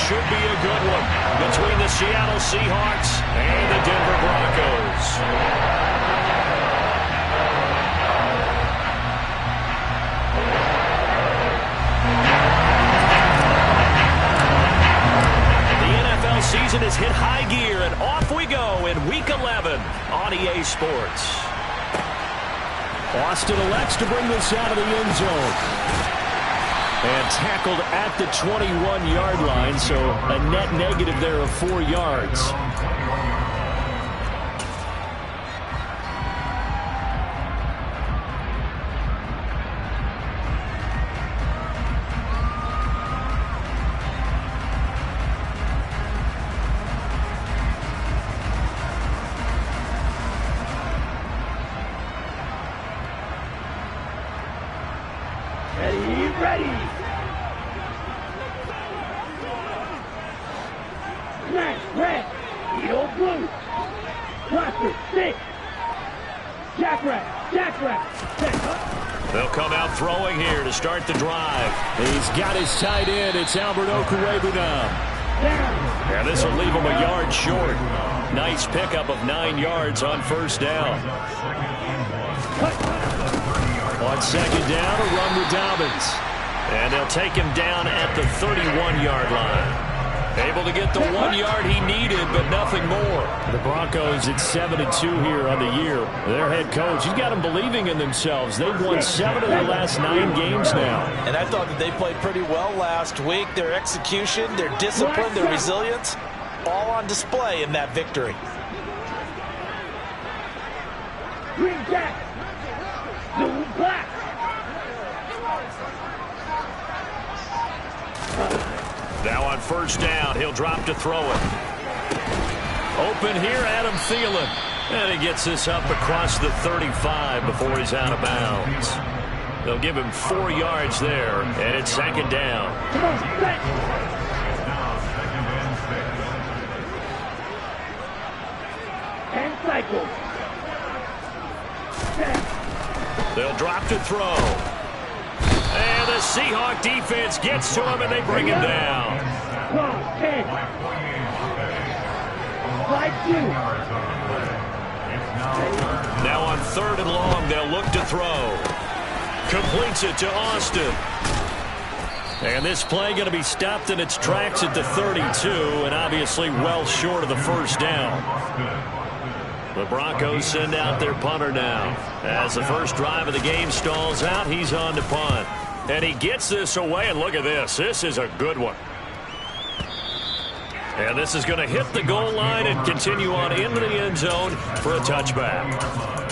should be a good one between the Seattle Seahawks and the Denver Broncos. Season has hit high gear, and off we go in Week 11 on EA Sports. Austin elects to bring this out of the end zone. And tackled at the 21-yard line, so a net negative there of 4 yards. They'll come out throwing here to start the drive. He's got his tight end. It's Albert Okwuegbunam. And this will leave him a yard short. Nice pickup of 9 yards on first down. On second down, a run with Dobbins. And they'll take him down at the 31-yard line. Able to get the 1 yard he needed, but nothing more. The Broncos at 7-2 here on the year. Their head coach, he's got them believing in themselves. They've won 7 of their last 9 games now. And I thought that they played pretty well last week. Their execution, their discipline, their resilience, all on display in that victory. Green Jack, blue black. Now on first down, he'll drop to throw it. Open here, Adam Thielen. And he gets this up across the 35 before he's out of bounds. They'll give him 4 yards there, and it's second down. Come on, set. And cycle. They'll drop to throw. And the Seahawk defense gets to him, and they bring him down. Now on third and long, they'll look to throw. Completes it to Austin. And this play going to be stopped in its tracks at the 32, and obviously well short of the first down. The Broncos send out their punter now. As the first drive of the game stalls out, he's on to punt. And he gets this away, and look at this. This is a good one. And this is going to hit the goal line and continue on into the end zone for a touchback.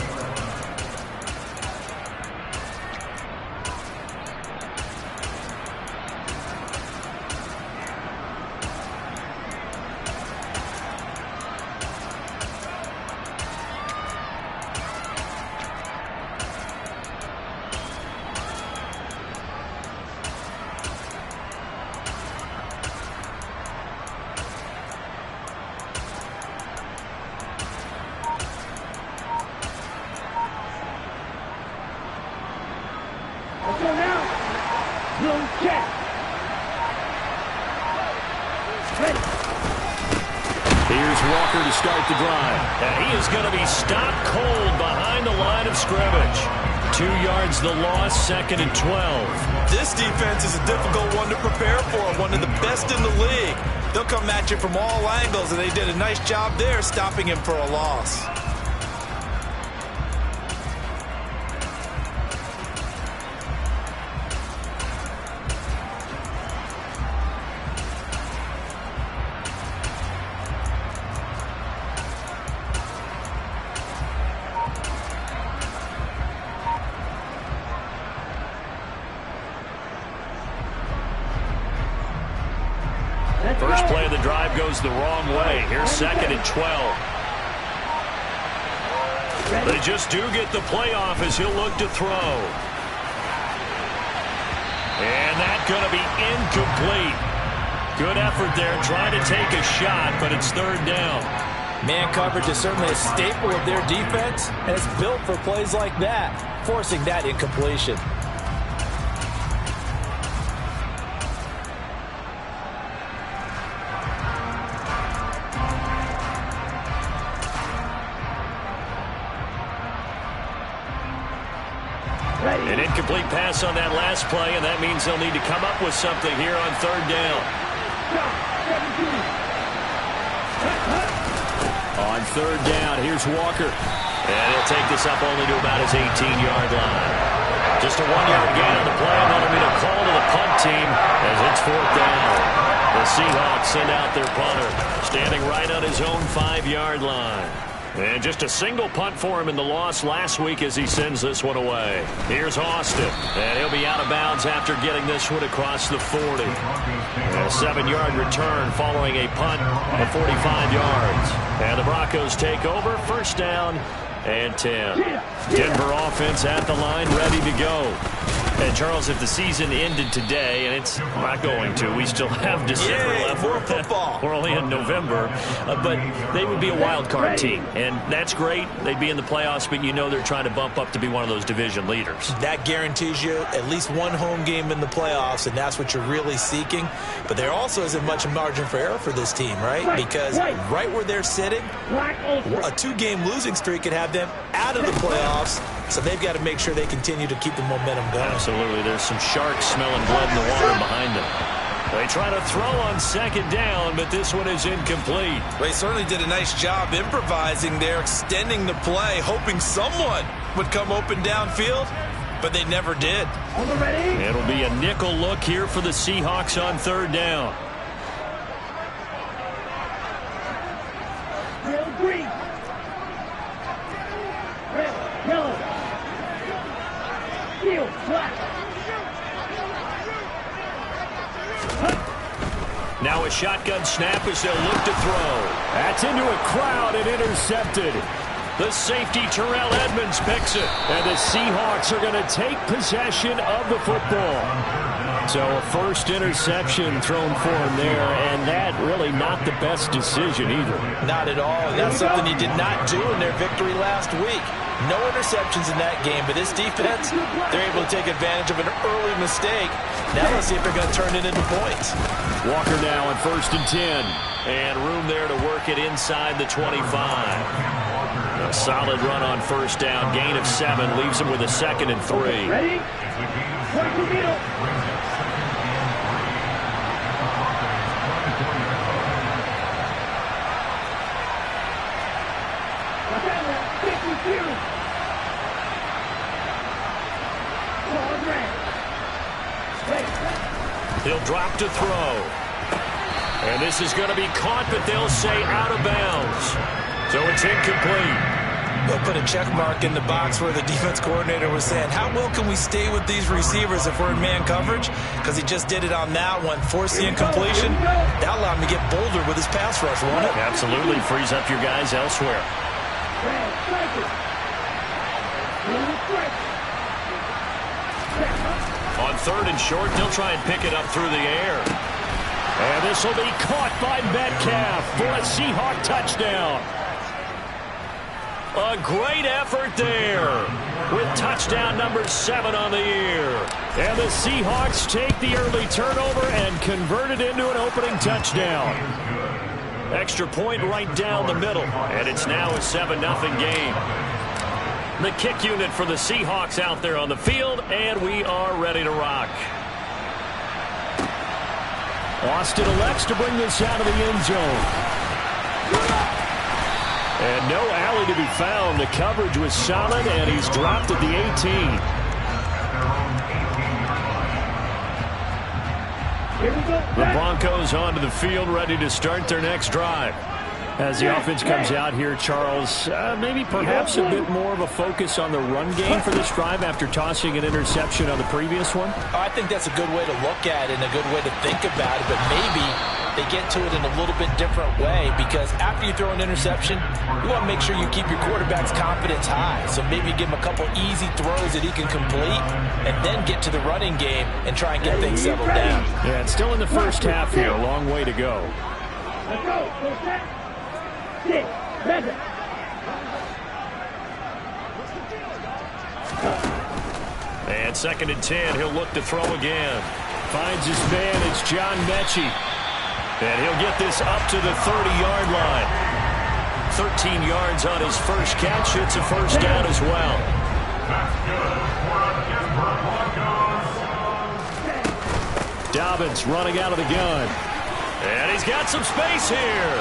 To start the drive. And he is going to be stopped cold behind the line of scrimmage. 2 yards the loss, second and 12. This defense is a difficult one to prepare for, one of the best in the league. They'll come at you from all angles, and they did a nice job there stopping him for a loss. First play of the drive goes the wrong way. Here's second and 12. They just do get the play off as he'll look to throw. And that's going to be incomplete. Good effort there trying to take a shot, but it's third down. Man coverage is certainly a staple of their defense, and it's built for plays like that, forcing that incompletion. An incomplete pass on that last play, and that means they'll need to come up with something here on third down. On third down, here's Walker. And he'll take this up only to about his 18-yard line. Just a 1-yard gain on the play, and that'll be a call to the punt team as it's fourth down. The Seahawks send out their punter, standing right on his own 5-yard line. And just a single punt for him in the loss last week as he sends this one away. Here's Austin, and he'll be out of bounds after getting this one across the 40. A 7-yard return following a punt of 45 yards. And the Broncos take over, first down and 10. Denver offense at the line, ready to go. And Charles, if the season ended today, and it's not going to, we still have December left. More football. We're only in November, but they would be a wild card team, and that's great. They'd be in the playoffs, but you know they're trying to bump up to be one of those division leaders. That guarantees you at least one home game in the playoffs, and that's what you're really seeking. But there also isn't much margin for error for this team, right? Because right where they're sitting, a 2-game losing streak could have them out of the playoffs, so they've got to make sure they continue to keep the momentum going. Absolutely. There's some sharks smelling blood in the water behind them. They try to throw on second down, but this one is incomplete. They certainly did a nice job improvising there, extending the play, hoping someone would come open downfield, but they never did. It'll be a nickel look here for the Seahawks on third down. Red, green. Red, yellow. Steel, black. Now a shotgun snap as they'll look to throw. That's into a crowd and intercepted. The safety, Terrell Edmonds, picks it. And the Seahawks are going to take possession of the football. So a first interception thrown for him there, and that really not the best decision either. Not at all, and that's something he did not do in their victory last week. No interceptions in that game, but this defense, they're able to take advantage of an early mistake. Now let's see if they're going to turn it into points. Walker now on first and 10. And room there to work it inside the 25. A solid run on first down. Gain of 7 leaves him with a 2nd and 3. Ready? He'll drop to throw. And this is going to be caught, but they'll say out of bounds. So it's incomplete. They'll put a check mark in the box where the defense coordinator was saying, how well can we stay with these receivers if we're in man coverage? Because he just did it on that one. Force the incompletion. That allowed him to get bolder with his pass rush, won't it? Absolutely. Frees up your guys elsewhere. On third and short, they'll try and pick it up through the air. And this will be caught by Metcalf for a Seahawk touchdown. A great effort there with touchdown number 7 on the year. And the Seahawks take the early turnover and convert it into an opening touchdown. Extra point right down the middle, and it's now a 7-0 game. The kick unit for the Seahawks out there on the field, and we are ready to rock. Austin elects to bring this out of the end zone. And no alley to be found. The coverage was solid, and he's dropped at the 18. The Broncos onto the field, ready to start their next drive. As the offense comes out here, Charles, maybe perhaps a bit more of a focus on the run game for this drive after tossing an interception on the previous one? I think that's a good way to look at it and a good way to think about it, but maybe they get to it in a little bit different way, because after you throw an interception, you want to make sure you keep your quarterback's confidence high. So maybe give him a couple easy throws that he can complete and then get to the running game and try and get things settled down. Yeah, it's still in the first half here. A long way to go. Let's go. Sit. Present. And 2nd and 10, he'll look to throw again. Finds his man, it's John Mechie. And he'll get this up to the 30-yard line. 13 yards on his first catch. It's a first down as well. Dobbins running out of the gun. And he's got some space here.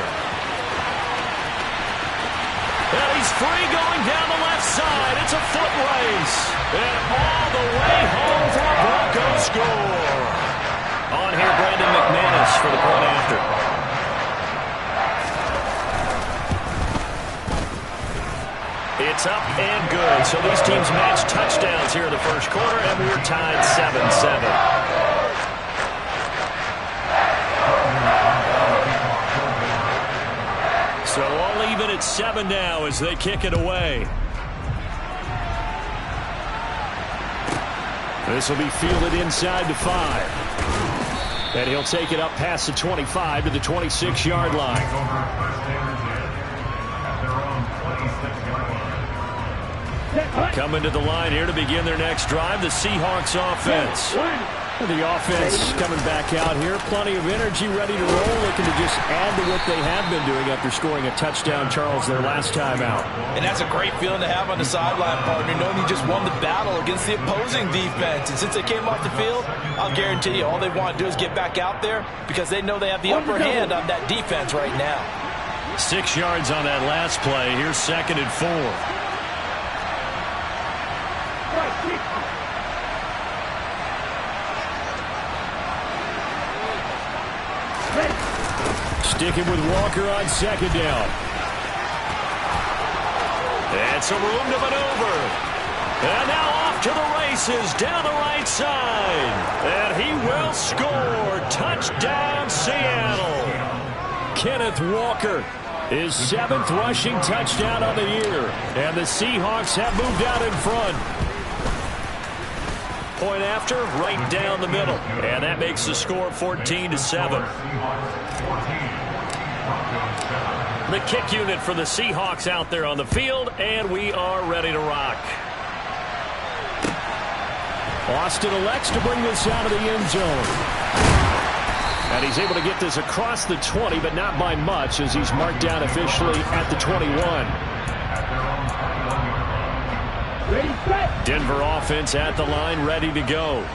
And he's free going down the left side. It's a foot race. And all the way home for a Broncos score. On here, Brandon McManus for the point after. It's up and good. So these teams match touchdowns here in the first quarter, and we're tied 7-7. So all even at 7 now as they kick it away. This will be fielded inside the 5. And he'll take it up past the 25 to the 26-yard line. Coming to the line here to begin their next drive, the Seahawks offense. The offense coming back out here. Plenty of energy, ready to roll, looking to just add to what they have been doing after scoring a touchdown, Charles, their last time out. And that's a great feeling to have on the sideline, partner, knowing you just won the battle against the opposing defense. And since they came off the field, I'll guarantee you all they want to do is get back out there because they know they have the upper hand on that defense right now. 6 yards on that last play. Here's 2nd and 4. Sticking with Walker on 2nd down. And some room to maneuver. And now off to the races down the right side. And he will score. Touchdown, Seattle. Kenneth Walker, his 7th rushing touchdown on the year. And the Seahawks have moved out in front. Point after, right down the middle. And that makes the score 14-7. The kick unit for the Seahawks out there on the field, and we are ready to rock. Austin elects to bring this out of the end zone. And he's able to get this across the 20, but not by much, as he's marked down officially at the 21. Denver offense at the line, ready to go.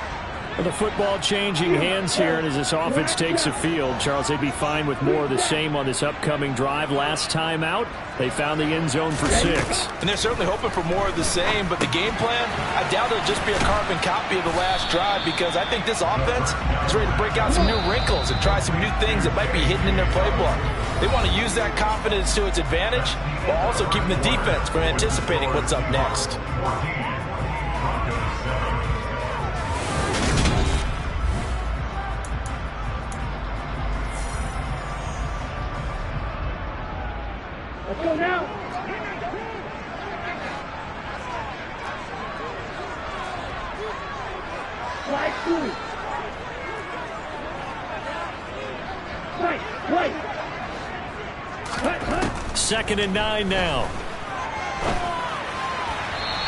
The football changing hands here, and as this offense takes the field, Charles, they'd be fine with more of the same on this upcoming drive. Last time out, they found the end zone for 6. And they're certainly hoping for more of the same, but the game plan, I doubt it'll just be a carbon copy of the last drive because I think this offense is ready to break out some new wrinkles and try some new things that might be hidden in their playbook. They want to use that confidence to its advantage while also keeping the defense from anticipating what's up next. Let's go now. Slide through. Right. 2nd and 9 now.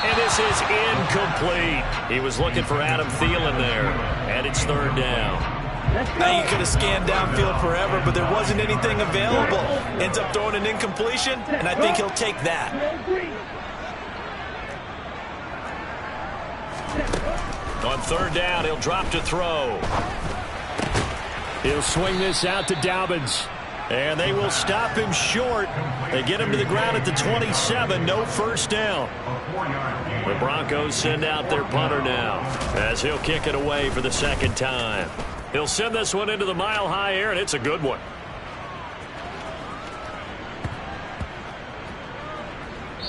And this is incomplete. He was looking for Adam Thielen there. And it's 3rd down. Now you could have scanned downfield forever, but there wasn't anything available. Ends up throwing an incompletion, and I think he'll take that. On 3rd down, he'll drop to throw. He'll swing this out to Dobbins. And they will stop him short. They get him to the ground at the 27. No first down. The Broncos send out their punter now as he'll kick it away for the 2nd time. He'll send this one into the mile-high air, and it's a good one.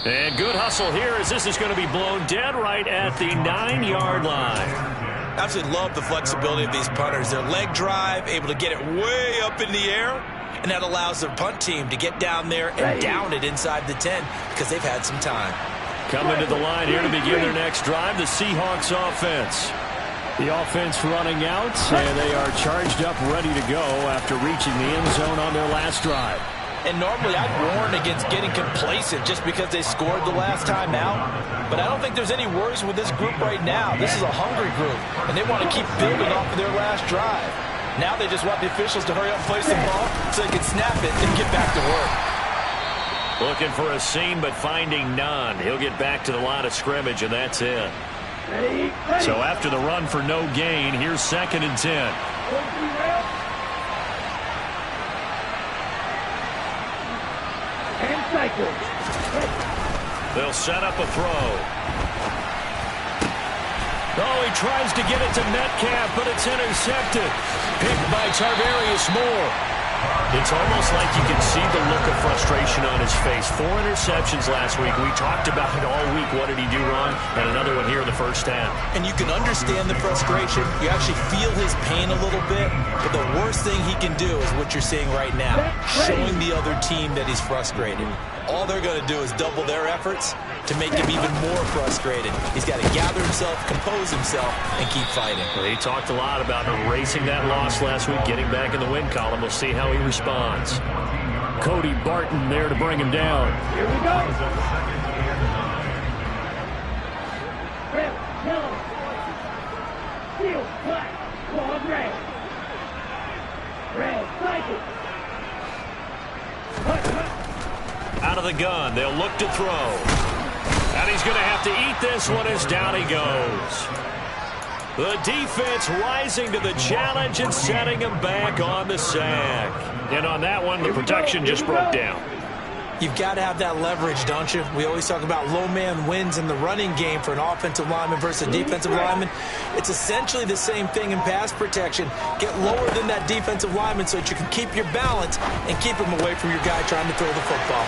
And good hustle here as this is going to be blown dead right at the 9-yard line. Absolutely love the flexibility of these punters. Their leg drive, able to get it way up in the air, and that allows their punt team to get down there and down it inside the 10 because they've had some time. Coming to the line here to begin their next drive, the Seahawks offense. The offense running out, and they are charged up, ready to go after reaching the end zone on their last drive. And normally I'd warn against getting complacent just because they scored the last time out. But I don't think there's any worries with this group right now. This is a hungry group, and they want to keep building off of their last drive. Now they just want the officials to hurry up and place the ball so they can snap it and get back to work. Looking for a seam, but finding none. He'll get back to the line of scrimmage, and that's it. So after the run for no gain, here's 2nd and 10. They'll set up a throw. Oh, he tries to get it to Metcalf, but it's intercepted. Picked by Tarvarius Moore. It's almost like you can see the look of frustration on his face. 4 interceptions last week. We talked about it all week. What did he do wrong? And another one here in the first half. And you can understand the frustration. You actually feel his pain a little bit. But the worst thing he can do is what you're seeing right now, showing the other team that he's frustrated. All they're going to do is double their efforts to make him even more frustrated. He's got to gather himself, compose himself, and keep fighting. Well, he talked a lot about erasing that loss last week, getting back in the win column. We'll see how he responds. Cody Barton there to bring him down. Here we go. Red, yellow, steel, black, claw, red. Red, cycle. Out of the gun, they'll look to throw. And he's going to have to eat this one as down he goes. The defense rising to the challenge and setting him back on the sack. And on that one, the protection just broke down. You've got to have that leverage, don't you? We always talk about low man wins in the running game for an offensive lineman versus a defensive lineman. It's essentially the same thing in pass protection. Get lower than that defensive lineman so that you can keep your balance and keep him away from your guy trying to throw the football.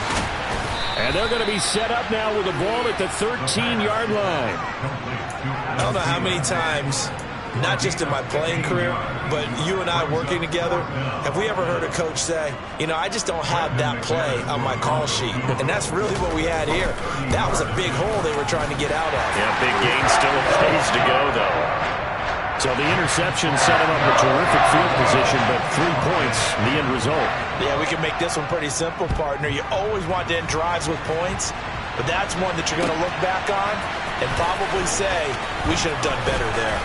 And they're going to be set up now with the ball at the 13-yard line. I don't know how many times, not just in my playing career, but you and I working together, have we ever heard a coach say, you know, I just don't have that play on my call sheet. And that's really what we had here. That was a big hole they were trying to get out of. Yeah, big gain, still a ways to go, though. So the interception set him up with terrific field position, but 3 points, the end result. Yeah, we can make this one pretty simple, partner. You always want to end drives with points, but that's one that you're going to look back on and probably say, we should have done better there.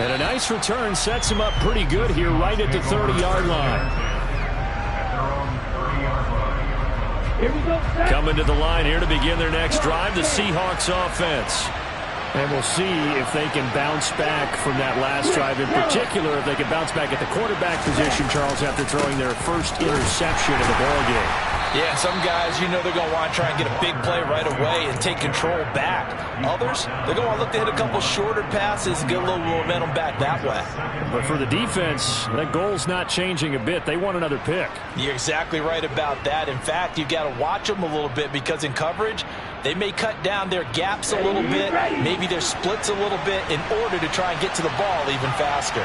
And a nice return sets him up pretty good here right at the 30-yard line. Here we go. Coming to the line here to begin their next drive, the Seahawks offense. And we'll see if they can bounce back from that last drive. In particular, if they can bounce back at the quarterback position, Charles, after throwing their first interception of the ballgame. Yeah, some guys, you know they're going to want to try and get a big play right away and take control back. Others, they're going to look to hit a couple shorter passes and get a little momentum back that way. But for the defense, that goal's not changing a bit. They want another pick. You're exactly right about that. In fact, you've got to watch them a little bit because in coverage, they may cut down their gaps a little bit, maybe their splits a little bit in order to try and get to the ball even faster.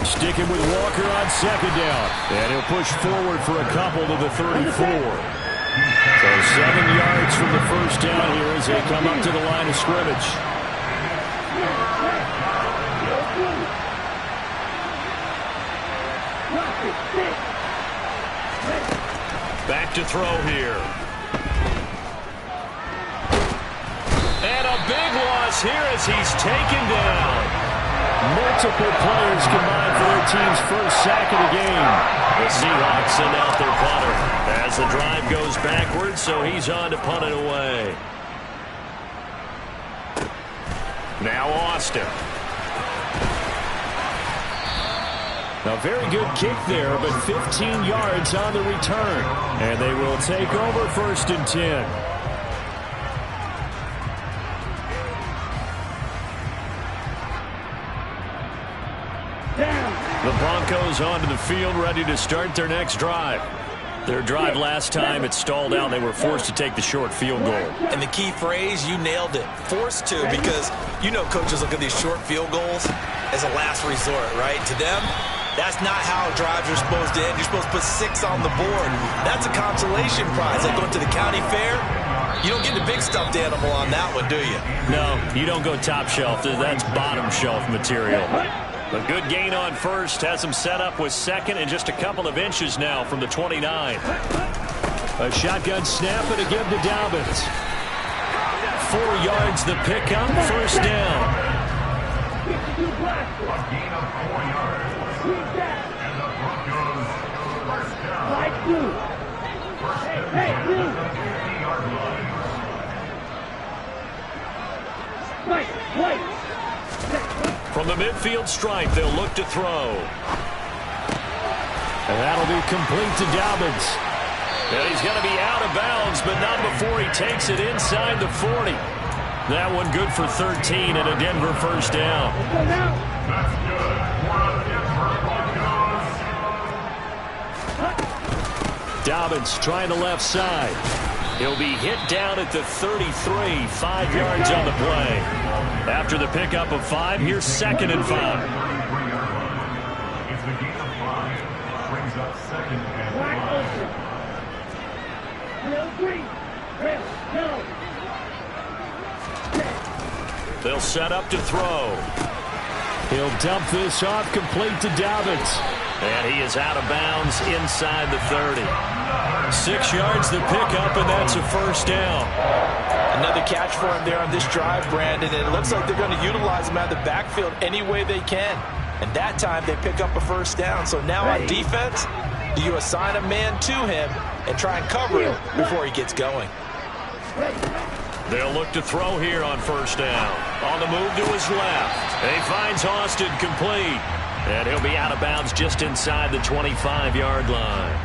Sticking with Walker on 2nd down. And he'll push forward for a couple to the 34. So 7 yards from the first down here as they come up to the line of scrimmage. Back to throw here. And a big loss here as he's taken down. Multiple players combined for their team's first sack of the game. The Seahawks send out their punter as the drive goes backwards, so he's on to punt it away. Now Austin. A very good kick there, but 15 yards on the return. And they will take over 1st and 10. The Broncos onto the field, ready to start their next drive. Their drive last time, it stalled out. They were forced to take the short field goal. And the key phrase, you nailed it. Forced to, because you know coaches look at these short field goals as a last resort, right? To them, that's not how drives are supposed to end. You're supposed to put 6 on the board. That's a consolation prize. Like going to the county fair, you don't get the big stuffed animal on that one, do you? No, you don't go top shelf. That's bottom shelf material. A good gain on first, has him set up with 2nd and just a couple of inches now from the 29. A shotgun snap and a give to Dobbins. 4 yards the pickup, first down. 52 blasters. A gain of 4 yards. And the Broncos first down. Slide 2. Hey, blue. 50-yard line. Right. From the midfield stripe, they'll look to throw. And that'll be complete to Dobbins. And he's going to be out of bounds, but not before he takes it inside the 40. That one good for 13 and a Denver first down. That's good for a Denver Broncos. Dobbins trying the left side. He'll be hit down at the 33, 5 yards on the play. After the pickup of 5, here's 2nd and 5. It's the gain of 5. Brings up 2nd and 5. They'll set up to throw. He'll dump this off complete to Dobbins. And he is out of bounds inside the 30. 6 yards the pickup, and that's a first down. Another catch for him there on this drive, Brandon, and it looks like they're going to utilize him out of the backfield any way they can. And that time they pick up a first down. So now on defense, do you assign a man to him and try and cover him before he gets going? They'll look to throw here on first down. On the move to his left. He finds Austin complete. And he'll be out of bounds just inside the 25-yard line.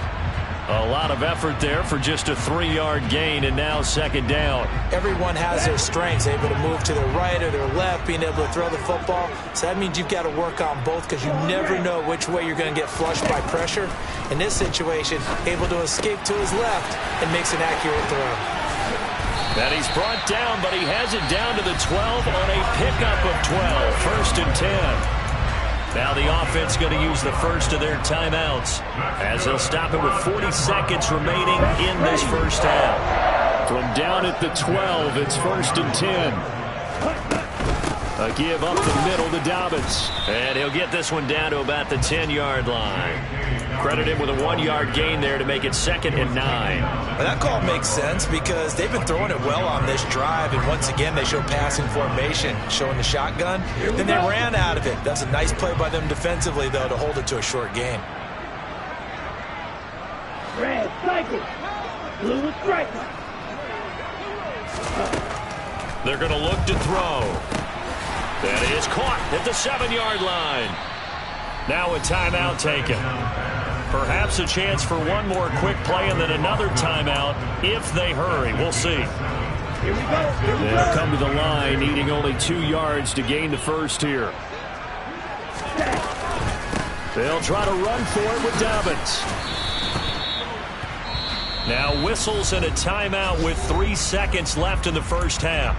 A lot of effort there for just a 3-yard gain, and now 2nd down. Everyone has their strengths, able to move to their right or their left, being able to throw the football. So that means you've got to work on both because you never know which way you're going to get flushed by pressure. In this situation, able to escape to his left and makes an accurate throw. And he's brought down, but he has it down to the 12 on a pickup of 12. 1st and 10. Now the offense going to use the first of their timeouts as they'll stop it with 40 seconds remaining in this first half. From down at the 12, it's 1st and 10. A give up the middle to Dobbins. And he'll get this one down to about the 10-yard line. Credit him with a 1-yard gain there to make it 2nd and 9. Well, that call makes sense because they've been throwing it well on this drive, and once again they show passing formation, showing the shotgun. Then they ran out of it. That's a nice play by them defensively, though, to hold it to a short gain. Red, cycle. Blue, strike. They're going to look to throw. That is caught at the 7-yard line. Now a timeout taken. Perhaps a chance for one more quick play and then another timeout if they hurry. We'll see. Here we go. They'll come to the line, needing only 2 yards to gain the first here. They'll try to run for it with Dobbins. Now whistles and a timeout with 3 seconds left in the first half.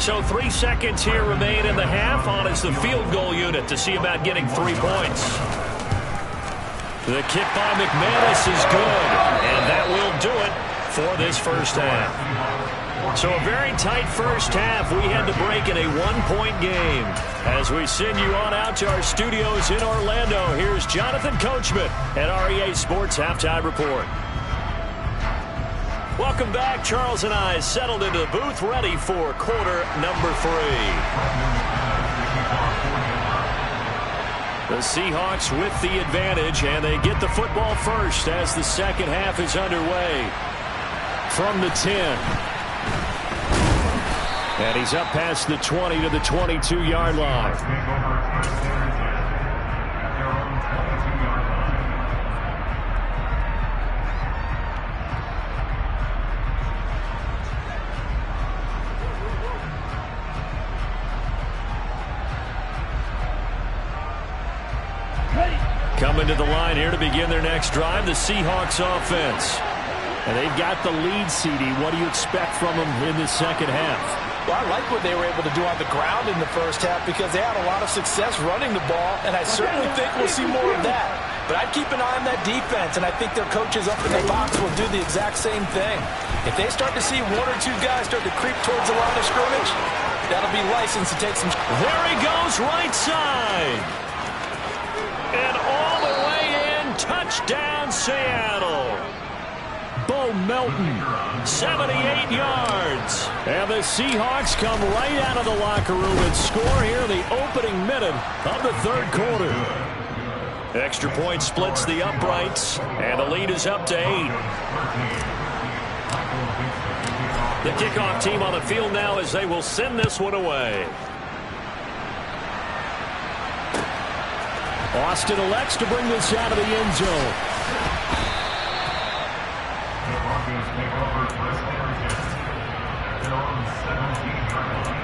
So 3 seconds here remain in the half. On is the field goal unit to see about getting 3 points. The kick by McManus is good, and that will do it for this first half. So a very tight first half. We had to break in a 1-point game. As we send you on out to our studios in Orlando, here's Jonathan Coachman at REA Sports Halftime Report. Welcome back. Charles and I settled into the booth, ready for quarter number 3. The Seahawks with the advantage, and they get the football first as the second half is underway. From the 10. And he's up past the 20 to the 22-yard line. Coming to the line here to begin their next drive, the Seahawks offense. And they've got the lead, CD. What do you expect from them in the second half? Well, I like what they were able to do on the ground in the first half because they had a lot of success running the ball, and I certainly think we'll see more of that. But I'd keep an eye on that defense, and I think their coaches up in the box will do the exact same thing. If they start to see 1 or 2 guys start to creep towards the line of scrimmage, that'll be licensed to take some. There he goes, right side. And all the way in, touchdown Seattle. Joe Melton. 78 yards. And the Seahawks come right out of the locker room and score here in the opening minute of the third quarter. Extra point splits the uprights, and the lead is up to 8. The kickoff team on the field now as they will send this one away. Austin elects to bring this out of the end zone. The Broncos take over first and 10 at their own 17-yard line.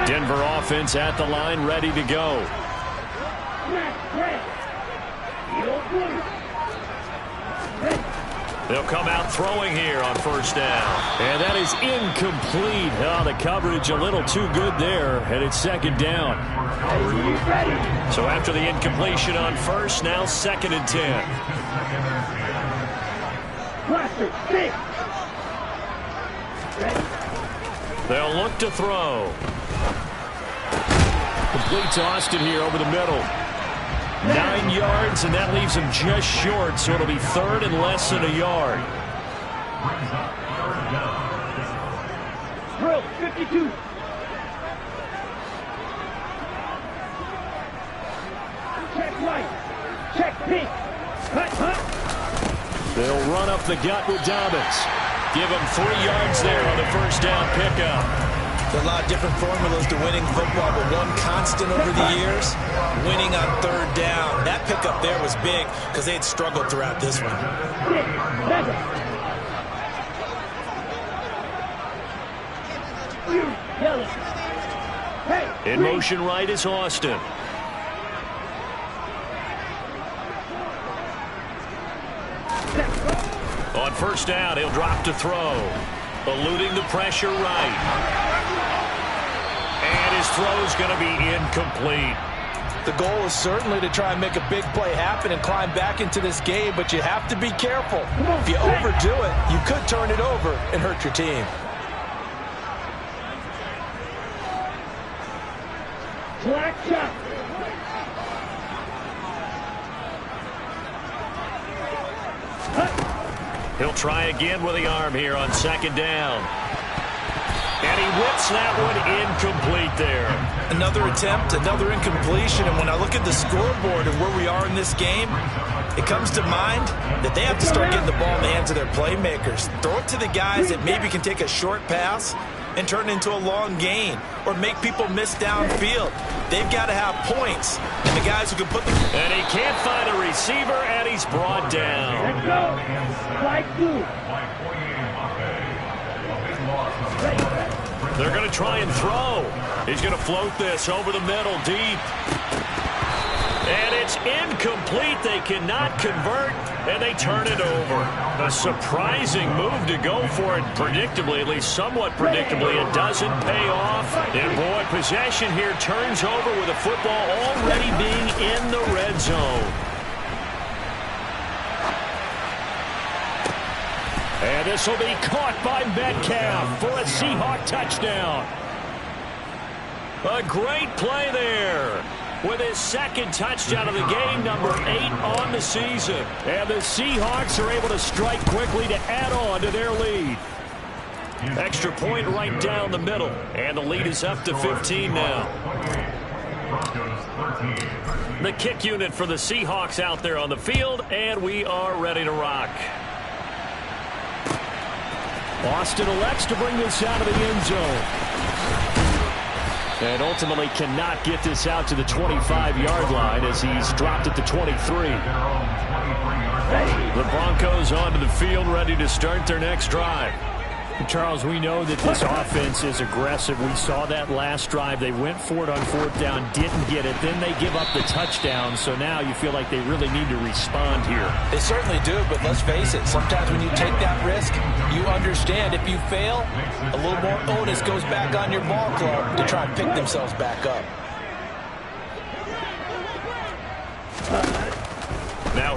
Denver offense at the line, ready to go. They'll come out throwing here on first down. And that is incomplete. Oh, the coverage a little too good there, and it's second down. So after the incompletion on first, now 2nd and 10. They'll look to throw. Complete to Austin here over the middle. 9 yards, and that leaves him just short, so it'll be 3rd and less than a yard. Brings up 3rd down. Drill 52. Check right. Check pink. Cut. They'll run up the gut with Dobbins. Give him 3 yards there on the first down pickup. There are a lot of different formulas to winning football, but one constant over the years, winning on 3rd down. That pickup there was big because they had struggled throughout this one. In motion right is Austin. On first down, he'll drop to throw. Eluding the pressure right. And his throw's going to be incomplete. The goal is certainly to try and make a big play happen and climb back into this game, but you have to be careful. If you overdo it, you could turn it over and hurt your team. Black shot. He'll try again with the arm here on 2nd down. And he whips that one incomplete there. Another attempt, another incompletion, and when I look at the scoreboard and where we are in this game, it comes to mind that they have to start getting the ball in the hands of their playmakers. Throw it to the guys that maybe can take a short pass and turn it into a long gain or make people miss downfield. They've got to have points, and the guys who can put the... And he can't find a receiver, and he's brought down. Let's go. Like 2. They're going to try and throw. He's going to float this over the middle deep. And it's incomplete. They cannot convert, and they turn it over. A surprising move to go for it predictably, at least somewhat predictably. It doesn't pay off. And, boy, possession here turns over with the football already being in the red zone. And this will be caught by Metcalf for a Seahawk touchdown. A great play there with his 2nd touchdown of the game, number 8 on the season. And the Seahawks are able to strike quickly to add on to their lead. Extra point right down the middle. And the lead is up to 15 now. The kick unit for the Seahawks out there on the field, and we are ready to rock. Austin elects to bring this out of the end zone. And ultimately cannot get this out to the 25-yard line as he's dropped at the 23. The Broncos onto the field, ready to start their next drive. Charles, we know that this offense is aggressive. We saw that last drive. They went for it on 4th down, didn't get it. Then they give up the touchdown. So now you feel like they really need to respond here. They certainly do, but let's face it. Sometimes when you take that risk, you understand if you fail, a little more onus goes back on your ball club to try and pick themselves back up.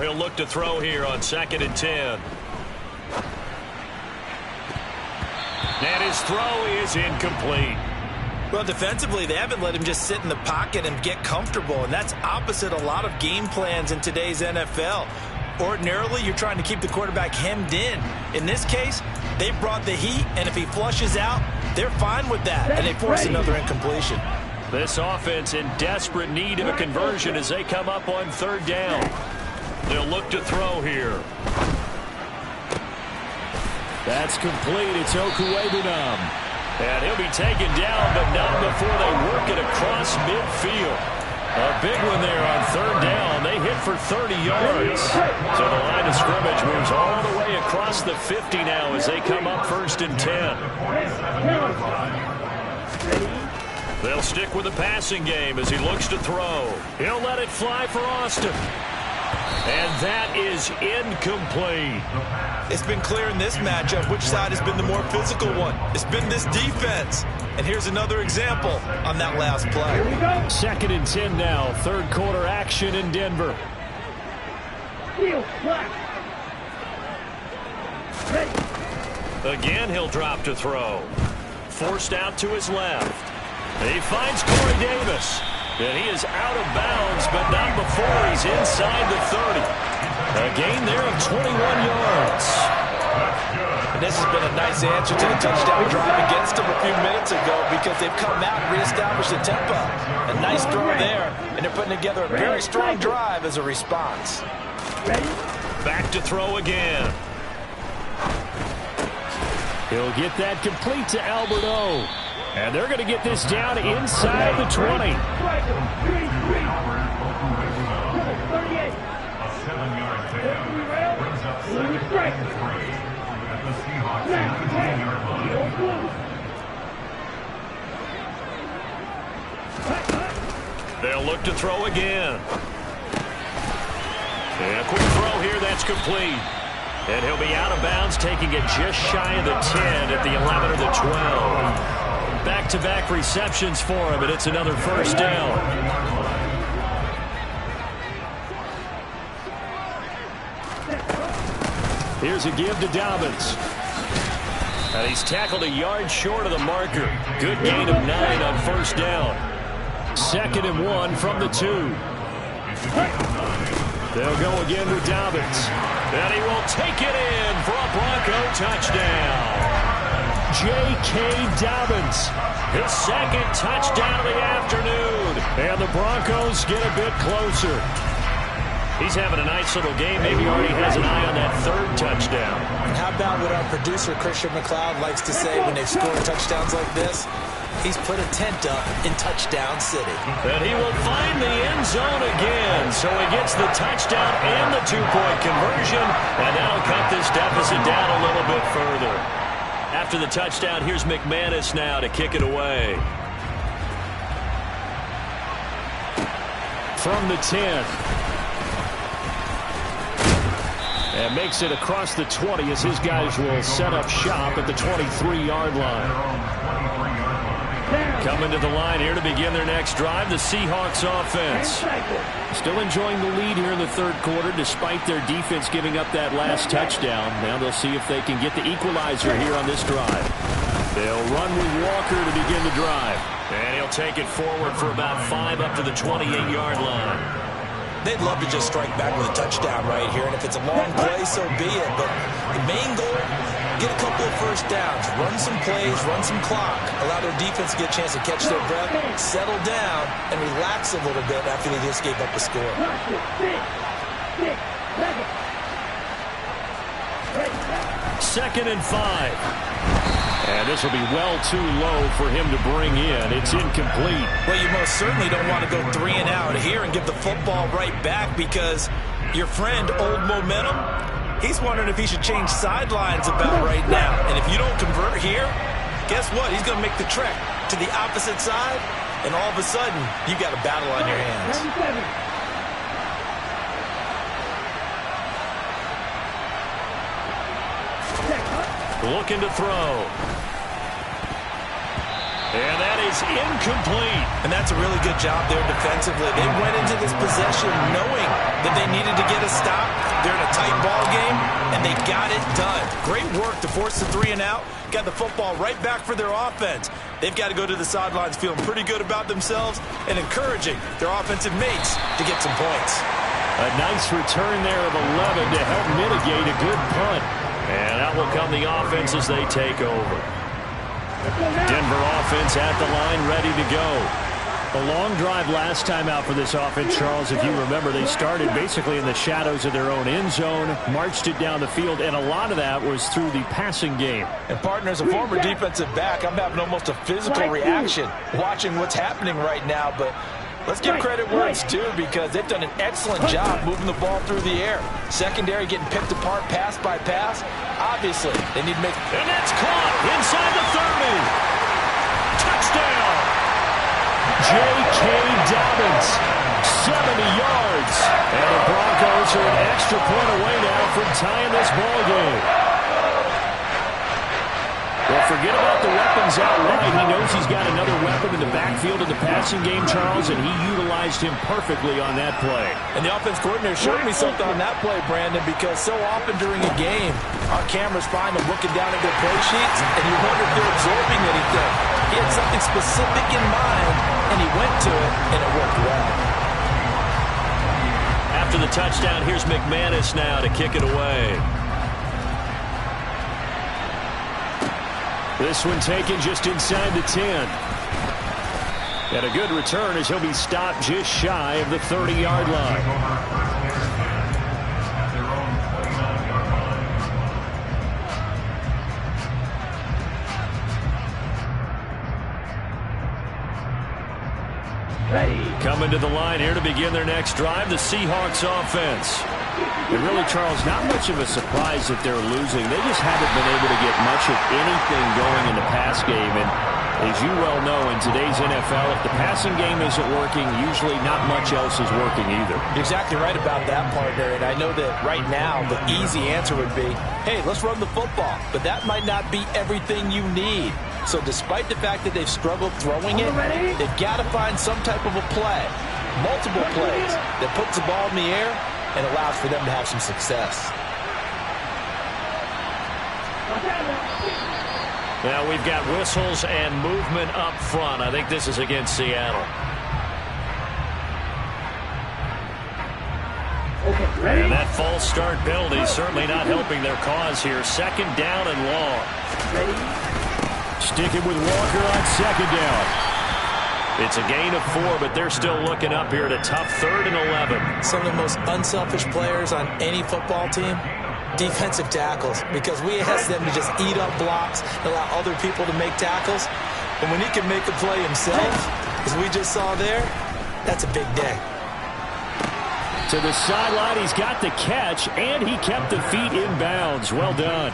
he'll look to throw here on 2nd and 10. And his throw is incomplete. Well, defensively, they haven't let him just sit in the pocket and get comfortable, and that's opposite a lot of game plans in today's NFL. Ordinarily, you're trying to keep the quarterback hemmed in. In this case, they brought the heat, and if he flushes out, they're fine with that, and they force another incompletion. This offense in desperate need of a conversion as they come up on 3rd down. They'll look to throw here. That's complete. It's Okuwebunam. And he'll be taken down, but not before they work it across midfield. A big one there on 3rd down. They hit for 30 yards. So the line of scrimmage moves all the way across the 50 now as they come up 1st and 10. They'll stick with the passing game as he looks to throw. He'll let it fly for Austin. And that is incomplete. It's been clear in this matchup which side has been the more physical one. It's been this defense. And here's another example on that last play. 2nd and 10 now. 3rd quarter action in Denver. Again, he'll drop to throw. Forced out to his left. He finds Corey Davis. And he is out of bounds, but not before he's inside the 30. A gain there of 21 yards. And this has been a nice answer to the touchdown drive against them a few minutes ago because they've come out and reestablished the tempo. A nice throw there, and they're putting together a very strong drive as a response. Back to throw again. He'll get that complete to Alberto. And they're going to get this down inside the 20. A 7-yard pickup brings up 2nd and 3 at the Seahawks 18-yard line. They'll look to throw again. And a quick throw here, that's complete. And he'll be out of bounds, taking it just shy of the 10 at the 11 or the 12. Back-to-back receptions for him, and it's another 1st down. Here's a give to Dobbins. And he's tackled a yard short of the marker. Good gain of 9 on 1st down. 2nd and 1 from the 2. They'll go again with Dobbins. And he will take it in for a Bronco touchdown. J.K. Dobbins. His 2nd touchdown of the afternoon. And the Broncos get a bit closer. He's having a nice little game. Maybe already has an eye on that 3rd touchdown. And how about what our producer, Christian McLeod, likes to say when they score touchdowns like this? He's put a tent up in Touchdown City. And he will find the end zone again. So he gets the touchdown and the 2-point conversion. And that'll cut this deficit down a little bit further. After the touchdown, here's McManus now to kick it away. From the 10. And makes it across the 20 as his guys will set up shop at the 23-yard line. Coming to the line here to begin their next drive, the Seahawks offense. Still enjoying the lead here in the 3rd quarter despite their defense giving up that last touchdown. Now they'll see if they can get the equalizer here on this drive. They'll run with Walker to begin the drive. And he'll take it forward for about 5 up to the 28-yard line. They'd love to just strike back with a touchdown right here, and if it's a long play, so be it. But the main goal, get a couple of 1st downs, run some plays, run some clock, allow their defense to get a chance to catch their breath, settle down, and relax a little bit after they just gave up the score. 2nd and 5. And this will be well too low for him to bring in. It's incomplete. Well, you most certainly don't want to go 3 and out here and give the football right back because your friend, Old Momentum, he's wondering if he should change sidelines about right now. And if you don't convert here, guess what? He's going to make the trek to the opposite side, and all of a sudden, you got a battle on your hands. Looking to throw. And that is incomplete. And that's a really good job there defensively. They went into this possession knowing that they needed to get a stop. They're in a tight ball game, and they got it done. Great work to force the 3 and out. Got the football right back for their offense. They've got to go to the sidelines feeling pretty good about themselves and encouraging their offensive mates to get some points. A nice return there of 11 to help mitigate a good punt. And out will come the offense as they take over. Denver offense at the line, ready to go. A long drive last time out for this offense, Charles. If you remember, they started basically in the shadows of their own end zone, marched it down the field, and a lot of that was through the passing game. And partner, as a former defensive back, I'm having almost a physical reaction watching what's happening right now. But let's give credit where it's due, because they've done an excellent job moving the ball through the air. Secondary getting picked apart pass by pass. Obviously, they need to make... And that's caught inside the 30. Touchdown! J.K. Dobbins, 70 yards. And the Broncos are an extra point away now from tying this ball game. Well, forget about the weapons outright. He knows he's got another weapon in the backfield in the passing game, Charles, and he utilized him perfectly on that play. And the offense coordinator showed me something on that play, Brandon, because so often during a game, our cameras find them looking down at their play sheets, and you wonder if they're absorbing anything. He had something specific in mind, and he went to it, and it worked well. After the touchdown, here's McManus now to kick it away. This one taken just inside the 10. And a good return as he'll be stopped just shy of the 30-yard line. Coming to the line here to begin their next drive, the Seahawks offense. And really, Charles, not much of a surprise that they're losing. They just haven't been able to get much of anything going in the pass game. And as you well know, in today's NFL, if the passing game isn't working, usually not much else is working either. You're exactly right about that, partner. And I know that right now the easy answer would be, hey, let's run the football. But that might not be everything you need. So despite the fact that they've struggled throwing it, they've got to find some type of a play, multiple plays, that puts the ball in the air and allows for them to have some success. Now we've got whistles and movement up front. I think this is against Seattle. And that false start penalty certainly not helping their cause here. Second down and long. Sticking with Walker on second down. It's a gain of 4, but they're still looking up here at a tough 3rd and 11. Some of the most unselfish players on any football team, defensive tackles, because we ask them to just eat up blocks, allow other people to make tackles. And when he can make a play himself, as we just saw there, that's a big day. To the sideline, he's got the catch, and he kept the feet in bounds. Well done.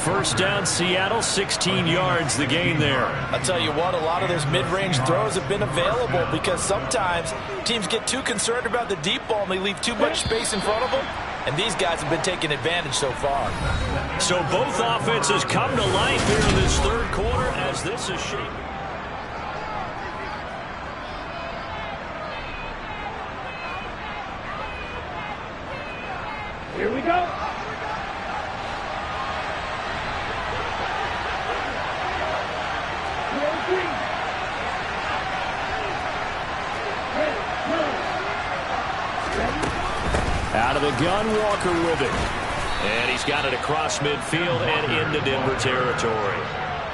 First down, Seattle, 16 yards, the gain there. I'll tell you what, a lot of those mid-range throws have been available because sometimes teams get too concerned about the deep ball and they leave too much space in front of them. And these guys have been taking advantage so far. So both offenses come to life here in this third quarter as this is shaping. Here we go. Out of the gun, Walker with it. And he's got it across midfield and into Denver territory.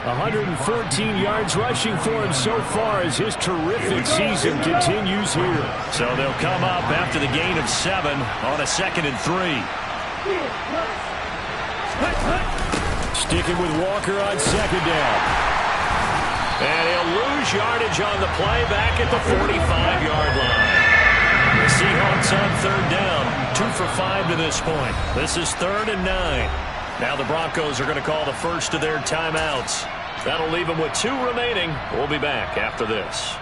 114 yards rushing for him so far as his terrific season continues here. So they'll come up after the gain of 7 on a 2nd and 3. Sticking with Walker on second down. And he'll lose yardage on the play back at the 45-yard line. The Seahawks on 3rd down, 2 for 5 to this point. This is 3rd and 9. Now the Broncos are going to call the first of their timeouts. That'll leave them with 2 remaining. We'll be back after this.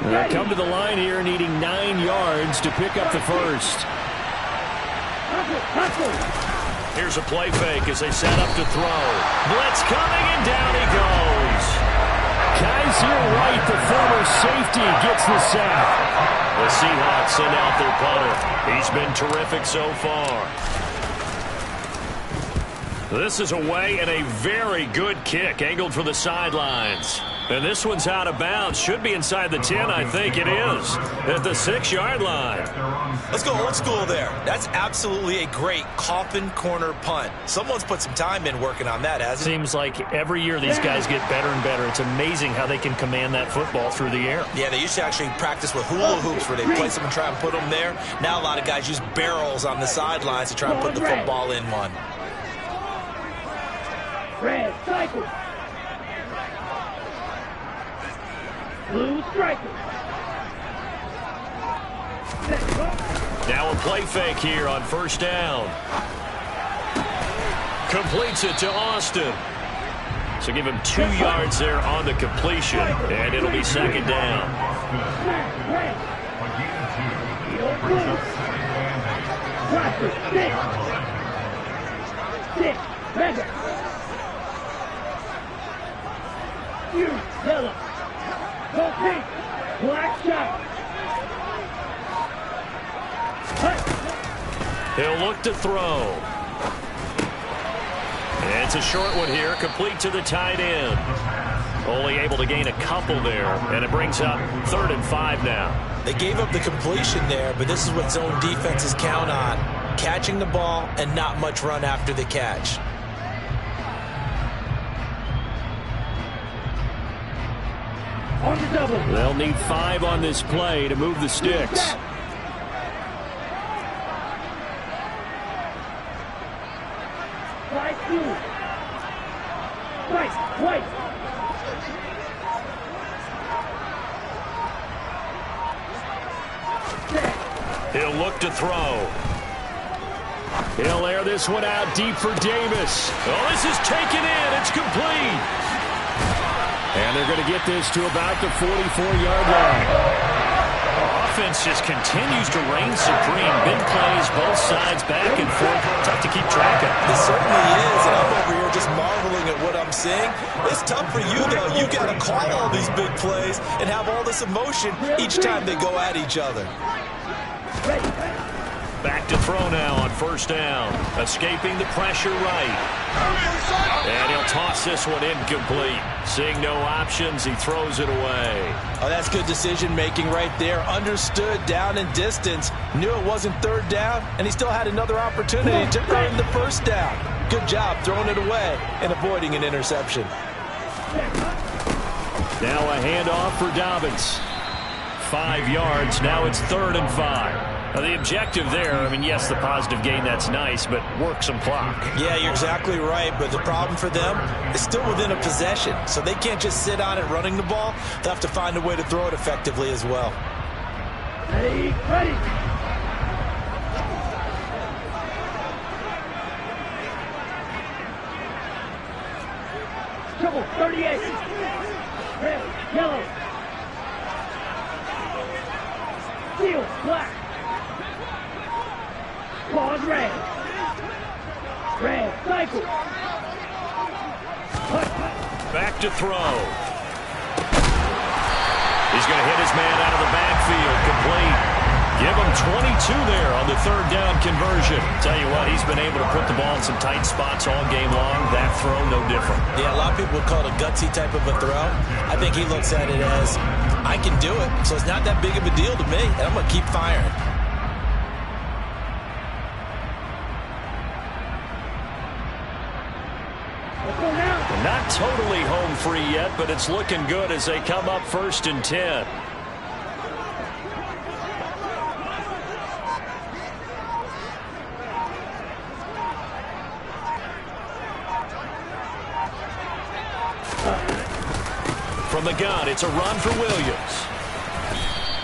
They'll come to the line here needing 9 yards to pick up the first. Here's a play fake as they set up to throw. Blitz coming, and down he goes. Kaiser White, the former safety, gets the sack. The Seahawks send out their punter. He's been terrific so far. This is away and a very good kick, angled for the sidelines. And this one's out of bounds. Should be inside the 10, I think it is. At the 6-yard line. Let's go old school there. That's absolutely a great coffin corner punt. Someone's put some time in working on that, hasn't it? Seems like every year these guys get better and better. It's amazing how they can command that football through the air. Yeah, they used to actually practice with hula hoops where they place them and try and put them there. Now a lot of guys use barrels on the sidelines to try and put the football in one. Red cycle. Blue striker. Now a play fake here on first down. Completes it to Austin. So give him 2 yards there on the completion, and it'll be second down. Yellow. Go pink. Black shot. He'll look to throw. And it's a short one here, complete to the tight end. Only able to gain a couple there, and it brings up 3rd and 5 now. They gave up the completion there, but this is what zone defenses count on. Catching the ball and not much run after the catch. On the double. They'll need 5 on this play to move the sticks. White. He'll look to throw. He'll air this one out deep for Davis. Oh, this is taken in. It's complete. And they're going to get this to about the 44-yard line. Offense just continues to reign supreme. Big plays, both sides, back and forth. Tough to keep track of. This certainly is, and I'm over here just marveling at what I'm seeing. It's tough for you, though. You got to call all these big plays and have all this emotion each time they go at each other. Back to throw now on first down. Escaping the pressure right. And he'll toss this one incomplete. Seeing no options, he throws it away. Oh, that's good decision-making right there. Understood down and distance. Knew it wasn't 3rd down, and he still had another opportunity to earn the 1st down. Good job throwing it away and avoiding an interception. Now a handoff for Dobbins. 5 yards. Now it's 3rd and 5. Now the objective there, I mean, yes, the positive gain, that's nice, but work some clock. Yeah, you're exactly right, but the problem for them is still within a possession, so they can't just sit on it running the ball. They'll have to find a way to throw it effectively as well. Ready. Trouble, 38. Red, yellow. Steel, black. Claws, red. Red, cycle. Back to throw. He's going to hit his man out of the backfield. Complete. Give him 22 there on the 3rd down conversion. Tell you what, he's been able to put the ball in some tight spots all game long. That throw, no different. Yeah, a lot of people would call it a gutsy type of a throw. I think he looks at it as, I can do it, so it's not that big of a deal to me, and I'm going to keep firing. Not totally home free yet, but it's looking good as they come up 1st and 10. From the gun, it's a run for Williams.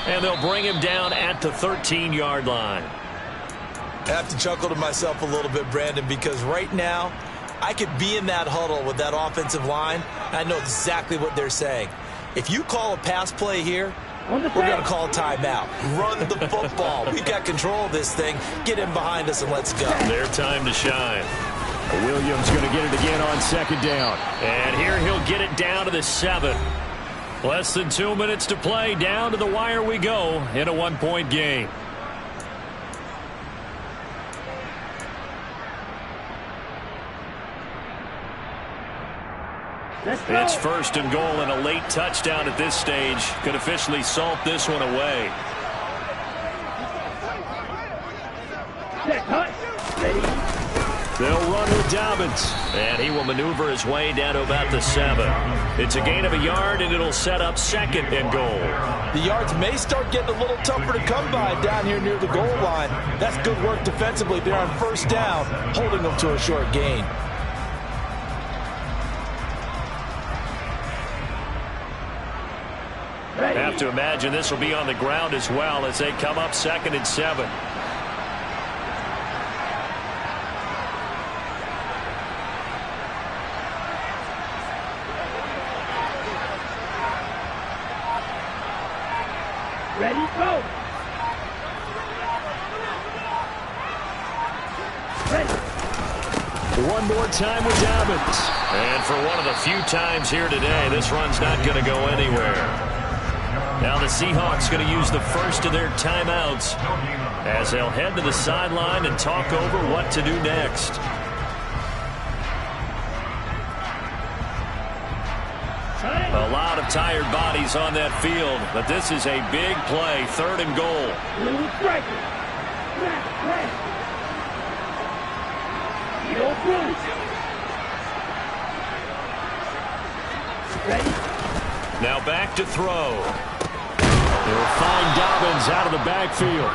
And they'll bring him down at the 13-yard line. I have to chuckle to myself a little bit, Brandon, because right now, I could be in that huddle with that offensive line, and I know exactly what they're saying. If you call a pass play here, On the We're going set. to call timeout. Run the football. We've got control of this thing. Get in behind us and let's go. Their time to shine. Williams going to get it again on second down. And here he'll get it down to the 7. Less than 2 minutes to play. Down to the wire we go in a 1-point game. Let's go. It's first and goal and a late touchdown at this stage. Could officially salt this one away. Set, hut. Ready. They'll run with Dobbins. And he will maneuver his way down to about the 7. It's a gain of a yard, and it'll set up second and goal. The yards may start getting a little tougher to come by down here near the goal line. That's good work defensively there on first down, holding them to a short gain. Ready. Have to imagine this will be on the ground as well as they come up second and 7. Ready, go. Ready. One more time with Dobbins. And for one of the few times here today, this run's not going to go anywhere. Now the Seahawks going to use the first of their timeouts as they'll head to the sideline and talk over what to do next. A lot of tired bodies on that field, but this is a big play, third and goal. Little striker. Snap, pass. Heel Bruce. Ready. Now back to throw. They'll find Dobbins out of the backfield.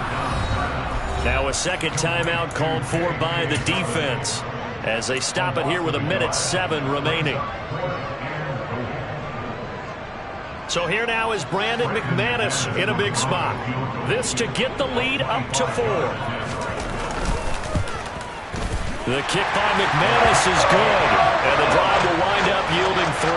Now a second timeout called for by the defense as they stop it here with 1:07 remaining. So here now is Brandon McManus in a big spot. This to get the lead up to 4. The kick by McManus is good, and the drive will wind up yielding 3.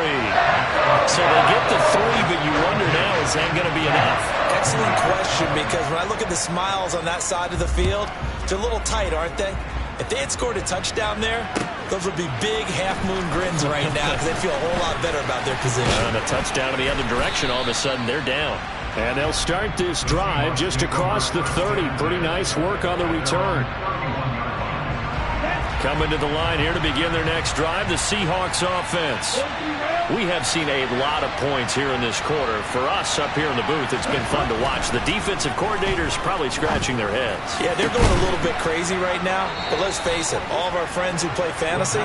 So they get the 3, but you wonder now, is that going to be enough? Excellent question, because when I look at the smiles on that side of the field, they're a little tight, aren't they? If they had scored a touchdown there, those would be big half-moon grins right now because they feel a whole lot better about their position. And a touchdown in the other direction, all of a sudden they're down. And they'll start this drive just across the 30. Pretty nice work on the return. Coming to the line here to begin their next drive, the Seahawks offense. We have seen a lot of points here in this quarter. For us up here in the booth, it's been fun to watch. The defensive coordinators probably scratching their heads. Yeah, they're going a little bit crazy right now, but let's face it, all of our friends who play fantasy,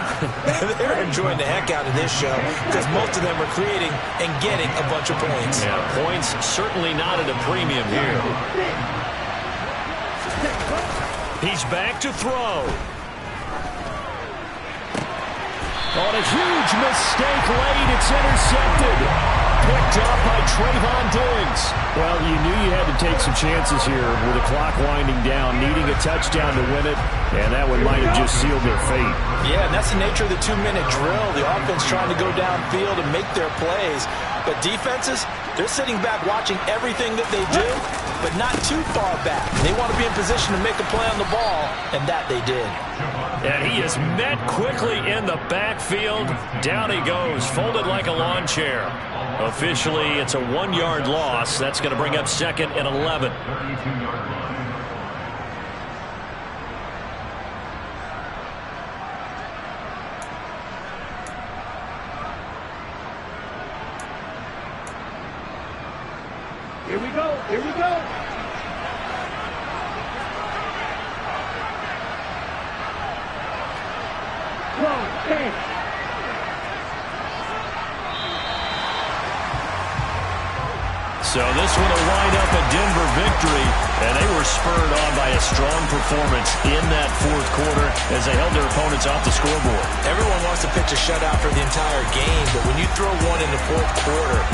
they're enjoying the heck out of this show because most of them are creating and getting a bunch of points. Yeah, points certainly not at a premium here. He's back to throw. On a huge mistake late, it's intercepted. Picked up by Trayvon Diggs. Well, you knew you had to take some chances here with the clock winding down, needing a touchdown to win it, and that one might have just sealed their fate. Yeah, and that's the nature of the 2-minute drill. The offense trying to go downfield and make their plays. But defenses, they're sitting back watching everything that they do, but not too far back. They want to be in position to make a play on the ball, and that they did. And he is met quickly in the backfield. Down he goes, folded like a lawn chair. Officially, it's a 1-yard loss. That's going to bring up second and 11. Here we go. Here we go. Wrong. Stand. So this one will wind up a Denver victory, and they were spurred on by a strong performance in that fourth quarter as they held their opponents off the scoreboard. Everyone wants to pitch a shutout for the entire game, but when you throw one in the fourth quarter,